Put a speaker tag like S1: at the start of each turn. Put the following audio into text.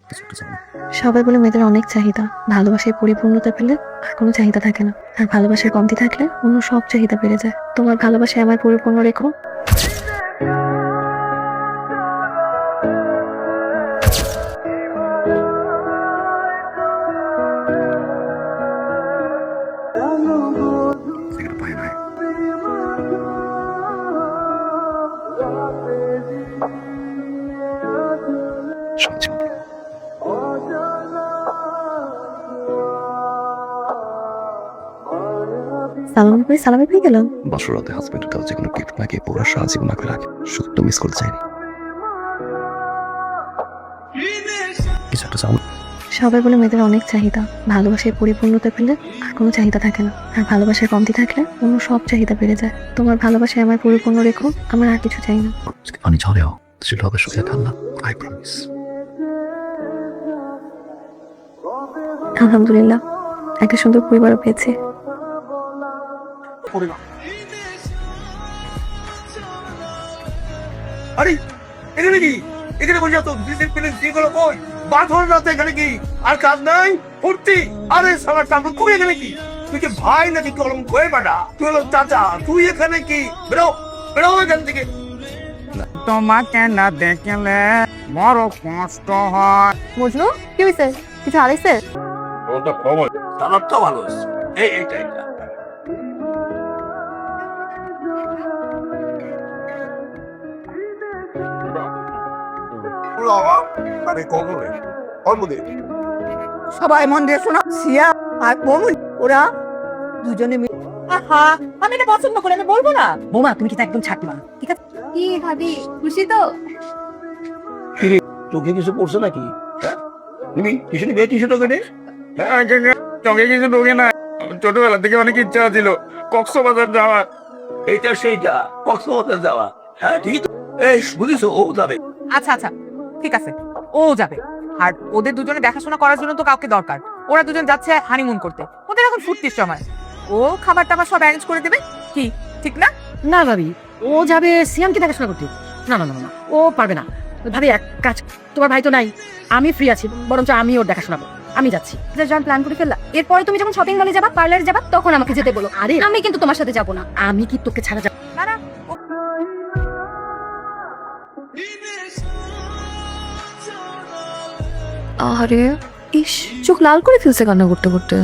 S1: কিছু একটা চাও না?
S2: সবাই বলে মেয়েদের অনেক চাহিদা, ভালোবাসায় পরিপূর্ণতা পেলে আর কোনো চাহিদা থাকে না, আর ভালোবাসার কমতি থাকলে অন্য সব চাহিদা বেড়ে যায়। তোমার ভালোবাসায় আমায় পরিপূর্ণ রেখো।
S1: একটা পায় নাই। সবচেয়ে
S2: সালামি পেয়ে গেলাম।
S1: বছর রাতে হাজবেন্ডের কাছে যে কোনো গিফট পাকে পুরো সারা জীবন আগে রাখে, শুধু তো মিস করতে চাইনি। কিছু একটা চাও না?
S2: সবাই বলে মেয়েদের অনেক চাহিদা, ভালোবাসায় পরিপূর্ণতা পেলে আর কোনো চাহিদা থাকে না, আর ভালোবাসার কমতি থাকলে অন্য সব চাহিদা বেড়ে যায়। তোমার ভালোবাসায় আমায় পরিপূর্ণ রেখো, আমার আর কিছু চাই না।
S1: পানি ঝরেও ছিল হবে সুখে ঠান্ডা। I promise.
S2: আলহামদুলিল্লাহ, একটা সুন্দর পরিবারও পেয়েছি।
S3: আরে এখানে কি? এখানে বসে তো ডিসিপ্লিন যেগুলো কই বাঁধন রাতে এখানে কি আর কাজ নাই ফুর্তি? আরে সারা টাকা কই এখানে কি? তুই কি ভাই নাকি কলম কয়ে বাটা? তুই হলো চাচা, তুই এখানে কি? বেরো বেরো এখান থেকে।
S4: তোমাকে না দেখলে বড় কষ্ট হয়।
S2: মজনু, কি হয়েছে? কিছু হারাইছে?
S3: ওটা খবর সালাদ তো ভালো হয়েছে। এইটা আরে কবরে অল্পদে
S4: সবাই মন দিয়ে শোনা, সিয়া আর বমুন ওরা দুজনে মিলে। আহা, আমি এটা পছন্দ করে আমি বলবো না। বৌমা তুমি কি একদম ছাড়বা? ঠিক আছে।
S2: কি ভাবি, খুশি তো?
S3: চোখে কিছু পড়ছে নাকি? হ্যাঁ নিবি কিছু নিবি টিশু তোকে নে।
S4: চোখে কিছু ঢোকে না। ছোটবেলা থেকে অনেক ইচ্ছা ছিল কক্সবাজার যাওয়ার।
S3: এইটা সেইটা কক্সবাজার যাওয়া। হ্যাঁ ঠিক তো। এই বুঝিস ও যাবে।
S5: আচ্ছা আচ্ছা ঠিক আছে, ও যাবে। আর ওদের দুজনে দেখাশোনা করার জন্য তো কাউকে দরকার। ওরা দুজন যাচ্ছে হানিমুন করতে, ওদের এখন ফুর্তির সময়। ও খাবার টাবার সব অ্যারেঞ্জ করে দেবে, কি ঠিক না?
S6: না ভাবি, ও যাবে সিয়ামকে দেখাশোনা করতে। না না না না, ও পারবে না। ভাবি এক কাজ, তোমার ভাই তো নাই, আমি ফ্রি আছি, বরঞ্চ আমি ওর দেখাশোনা করবো। আমি যাচ্ছি।
S7: যখন প্ল্যান করে ফেললা, এরপরে তুমি যখন শপিং মলে যাবা, পার্লারে যাবা, তখন আমাকে যেতে বলো।
S6: আরে
S7: আমি কিন্তু তোমার সাথে যাবো না।
S6: আমি কি তোকে ছাড়া যাব?
S5: না না,
S2: আরে ইস, চোখ লাল করে ফেলছে কান্না করতে করতে।